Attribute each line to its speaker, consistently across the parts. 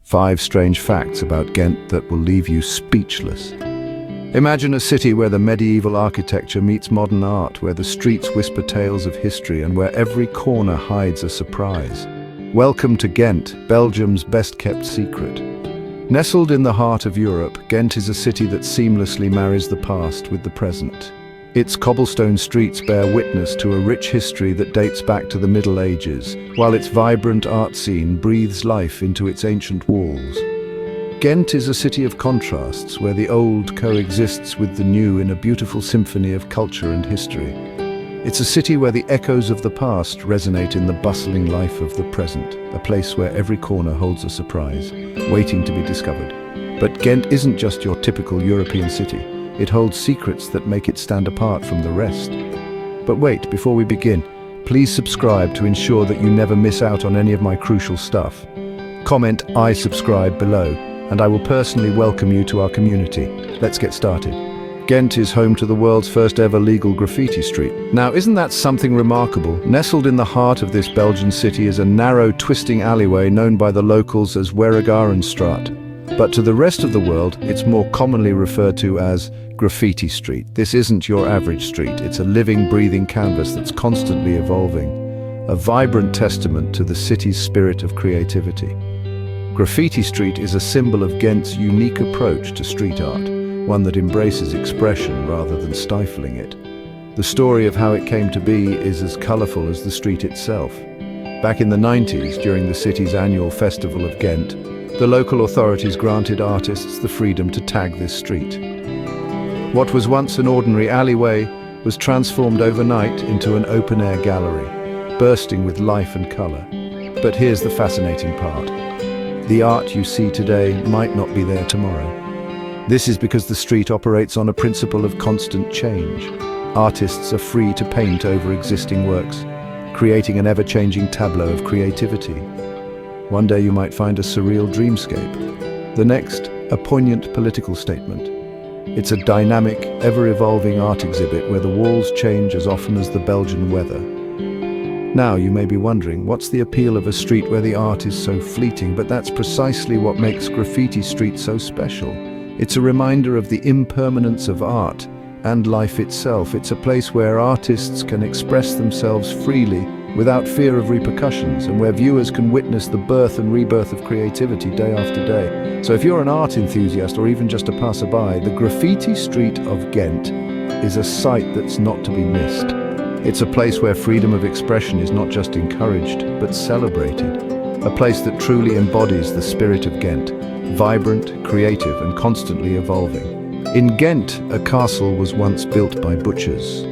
Speaker 1: 5 strange facts about Ghent that will leave you speechless. Imagine a city where the medieval architecture meets modern art, where the streets whisper tales of history and where every corner hides a surprise. Welcome to Ghent, Belgium's best-kept secret. Nestled in the heart of Europe, Ghent is a city that seamlessly marries the past with the present. Its cobblestone streets bear witness to a rich history that dates back to the Middle Ages, while its vibrant art scene breathes life into its ancient walls. Ghent is a city of contrasts, where the old coexists with the new in a beautiful symphony of culture and history. It's a city where the echoes of the past resonate in the bustling life of the present, a place where every corner holds a surprise, waiting to be discovered. But Ghent isn't just your typical European city. It holds secrets that make it stand apart from the rest. But wait, before we begin, please subscribe to ensure that you never miss out on any of my crucial stuff. Comment "I subscribe" below, and I will personally welcome you to our community. Let's get started. Ghent is home to the world's first ever legal graffiti street. Now, isn't that something remarkable? Nestled in the heart of this Belgian city is a narrow, twisting alleyway known by the locals as Weregarenstraat. But to the rest of the world, it's more commonly referred to as Graffiti Street. This isn't your average street. It's a living, breathing canvas that's constantly evolving, a vibrant testament to the city's spirit of creativity. Graffiti Street is a symbol of Ghent's unique approach to street art, one that embraces expression rather than stifling it. The story of how it came to be is as colorful as the street itself. Back in the 90s, during the city's annual Festival of Ghent, the local authorities granted artists the freedom to tag this street. What was once an ordinary alleyway was transformed overnight into an open-air gallery, bursting with life and color. But here's the fascinating part. The art you see today might not be there tomorrow. This is because the street operates on a principle of constant change. Artists are free to paint over existing works, creating an ever-changing tableau of creativity. One day you might find a surreal dreamscape. The next, a poignant political statement. It's a dynamic, ever-evolving art exhibit where the walls change as often as the Belgian weather. Now you may be wondering, what's the appeal of a street where the art is so fleeting? But that's precisely what makes Graffiti Street so special. It's a reminder of the impermanence of art and life itself. It's a place where artists can express themselves freely without fear of repercussions, and where viewers can witness the birth and rebirth of creativity day after day. So if you're an art enthusiast or even just a passerby, the Graffiti Street of Ghent is a sight that's not to be missed. It's a place where freedom of expression is not just encouraged, but celebrated. A place that truly embodies the spirit of Ghent, vibrant, creative, and constantly evolving. In Ghent, a castle was once built by butchers.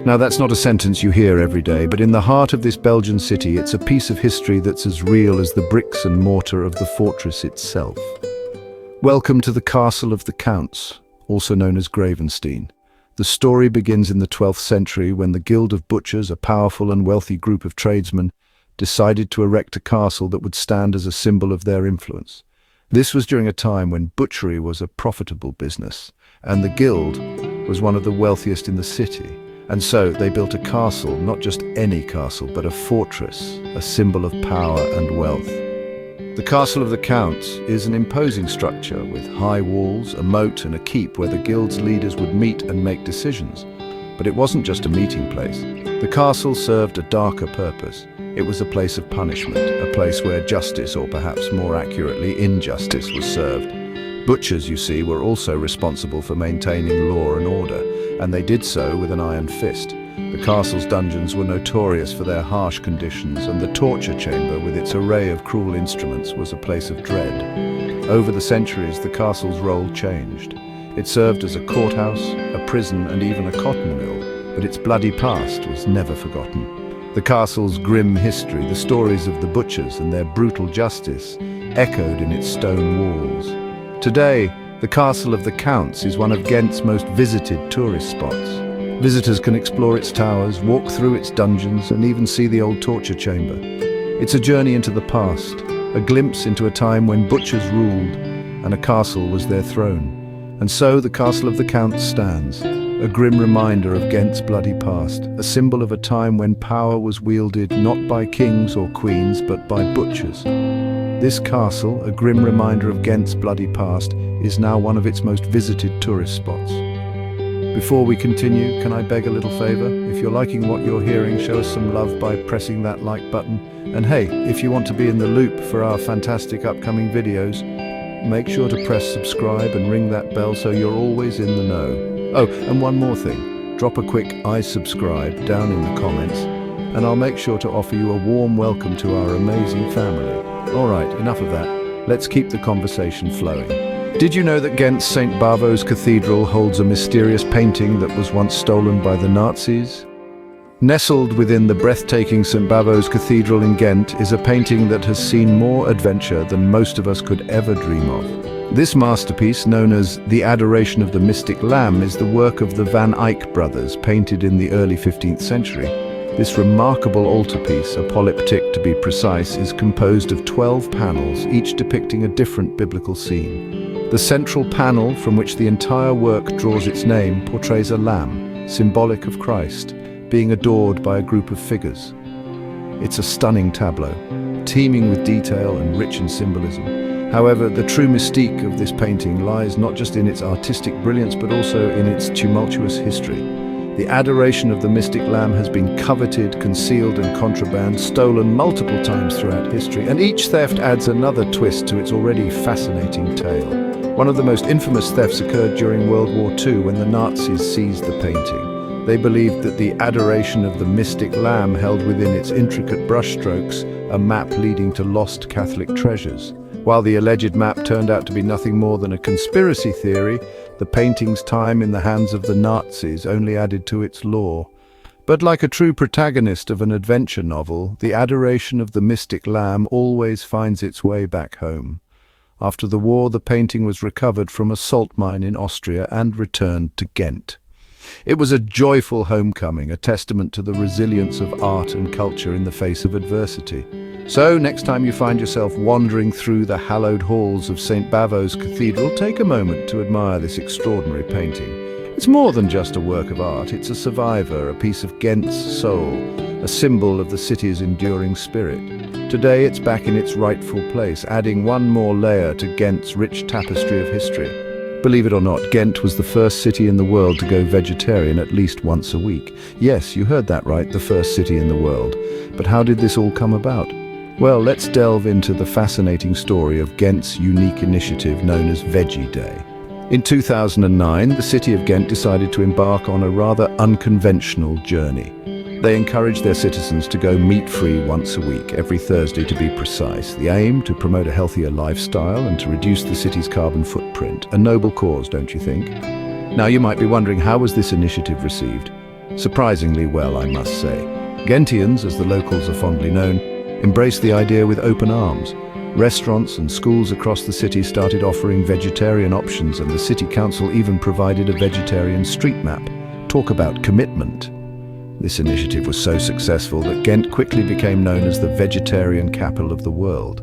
Speaker 1: Now, that's not a sentence you hear every day, but in the heart of this Belgian city, it's a piece of history that's as real as the bricks and mortar of the fortress itself. Welcome to the Castle of the Counts, also known as Gravenstein. The story begins in the 12th century when the Guild of Butchers, a powerful and wealthy group of tradesmen, decided to erect a castle that would stand as a symbol of their influence. This was during a time when butchery was a profitable business, and the Guild was one of the wealthiest in the city. And so they built a castle, not just any castle, but a fortress, a symbol of power and wealth. The Castle of the Counts is an imposing structure with high walls, a moat and a keep where the Guild's leaders would meet and make decisions. But it wasn't just a meeting place. The castle served a darker purpose. It was a place of punishment, a place where justice, or perhaps more accurately, injustice, was served. Butchers, you see, were also responsible for maintaining law and order, and they did so with an iron fist. The castle's dungeons were notorious for their harsh conditions, and the torture chamber, with its array of cruel instruments, was a place of dread. Over the centuries, the castle's role changed. It served as a courthouse, a prison, and even a cotton mill, but its bloody past was never forgotten. The castle's grim history, the stories of the butchers and their brutal justice, echoed in its stone walls. Today, the Castle of the Counts is one of Ghent's most visited tourist spots. Visitors can explore its towers, walk through its dungeons, and even see the old torture chamber. It's a journey into the past, a glimpse into a time when butchers ruled and a castle was their throne. And so the Castle of the Counts stands, a grim reminder of Ghent's bloody past, a symbol of a time when power was wielded not by kings or queens, but by butchers. This castle, a grim reminder of Ghent's bloody past, is now one of its most visited tourist spots. Before we continue, can I beg a little favor? If you're liking what you're hearing, show us some love by pressing that like button. And hey, if you want to be in the loop for our fantastic upcoming videos, make sure to press subscribe and ring that bell so you're always in the know. Oh, and one more thing. Drop a quick "I subscribe" down in the comments, and I'll make sure to offer you a warm welcome to our amazing family. Alright, enough of that. Let's keep the conversation flowing. Did you know that Ghent's St. Bavo's Cathedral holds a mysterious painting that was once stolen by the Nazis? Nestled within the breathtaking St. Bavo's Cathedral in Ghent is a painting that has seen more adventure than most of us could ever dream of. This masterpiece, known as The Adoration of the Mystic Lamb, is the work of the Van Eyck brothers, painted in the early 15th century. This remarkable altarpiece, a polyptych to be precise, is composed of 12 panels, each depicting a different biblical scene. The central panel, from which the entire work draws its name, portrays a lamb, symbolic of Christ, being adored by a group of figures. It's a stunning tableau, teeming with detail and rich in symbolism. However, the true mystique of this painting lies not just in its artistic brilliance, but also in its tumultuous history. The adoration of the mystic lamb has been coveted, concealed and contraband, stolen multiple times throughout history, and each theft adds another twist to its already fascinating tale. One of the most infamous thefts occurred during World War II when the Nazis seized the painting. They believed that the adoration of the mystic lamb held within its intricate brushstrokes a map leading to lost Catholic treasures. While the alleged map turned out to be nothing more than a conspiracy theory, the painting's time in the hands of the Nazis only added to its lore. But like a true protagonist of an adventure novel, the adoration of the mystic lamb always finds its way back home. After the war, the painting was recovered from a salt mine in Austria and returned to Ghent. It was a joyful homecoming, a testament to the resilience of art and culture in the face of adversity. So, next time you find yourself wandering through the hallowed halls of St. Bavo's Cathedral, take a moment to admire this extraordinary painting. It's more than just a work of art, it's a survivor, a piece of Ghent's soul, a symbol of the city's enduring spirit. Today it's back in its rightful place, adding one more layer to Ghent's rich tapestry of history. Believe it or not, Ghent was the first city in the world to go vegetarian at least once a week. Yes, you heard that right, the first city in the world. But how did this all come about? Well, let's delve into the fascinating story of Ghent's unique initiative known as Veggie Day. In 2009, the city of Ghent decided to embark on a rather unconventional journey. They encouraged their citizens to go meat-free once a week, every Thursday to be precise. The aim, to promote a healthier lifestyle and to reduce the city's carbon footprint. A noble cause, don't you think? Now you might be wondering, how was this initiative received? Surprisingly well, I must say. Ghentians, as the locals are fondly known, embraced the idea with open arms. Restaurants and schools across the city started offering vegetarian options, and the city council even provided a vegetarian street map. Talk about commitment. This initiative was so successful that Ghent quickly became known as the vegetarian capital of the world.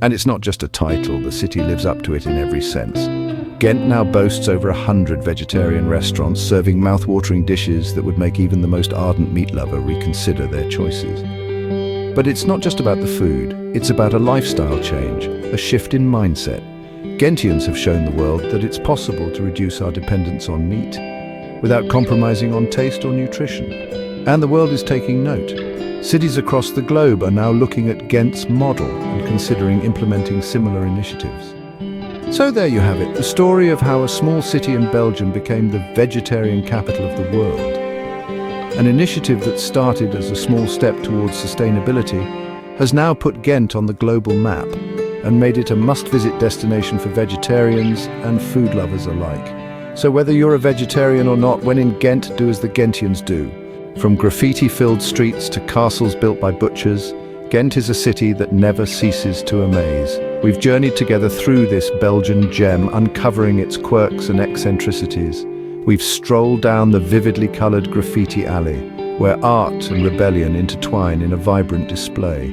Speaker 1: And it's not just a title, the city lives up to it in every sense. Ghent now boasts over 100 vegetarian restaurants serving mouth-watering dishes that would make even the most ardent meat lover reconsider their choices. But it's not just about the food, it's about a lifestyle change, a shift in mindset. Ghentians have shown the world that it's possible to reduce our dependence on meat without compromising on taste or nutrition. And the world is taking note. Cities across the globe are now looking at Ghent's model and considering implementing similar initiatives. So there you have it, the story of how a small city in Belgium became the vegetarian capital of the world. An initiative that started as a small step towards sustainability has now put Ghent on the global map and made it a must-visit destination for vegetarians and food lovers alike. So whether you're a vegetarian or not, when in Ghent, do as the Ghentians do. From graffiti-filled streets to castles built by butchers, Ghent is a city that never ceases to amaze. We've journeyed together through this Belgian gem, uncovering its quirks and eccentricities. We've strolled down the vividly coloured graffiti alley, where art and rebellion intertwine in a vibrant display.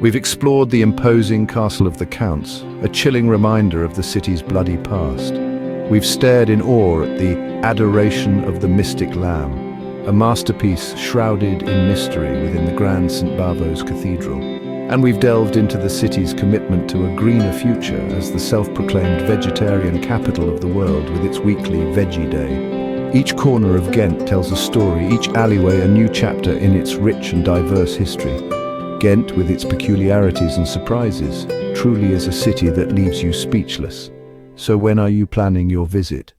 Speaker 1: We've explored the imposing Castle of the Counts, a chilling reminder of the city's bloody past. We've stared in awe at the Adoration of the Mystic Lamb, a masterpiece shrouded in mystery within the grand St. Bavo's Cathedral. And we've delved into the city's commitment to a greener future as the self-proclaimed vegetarian capital of the world with its weekly Veggie Day. Each corner of Ghent tells a story, each alleyway a new chapter in its rich and diverse history. Ghent, with its peculiarities and surprises, truly is a city that leaves you speechless. So when are you planning your visit?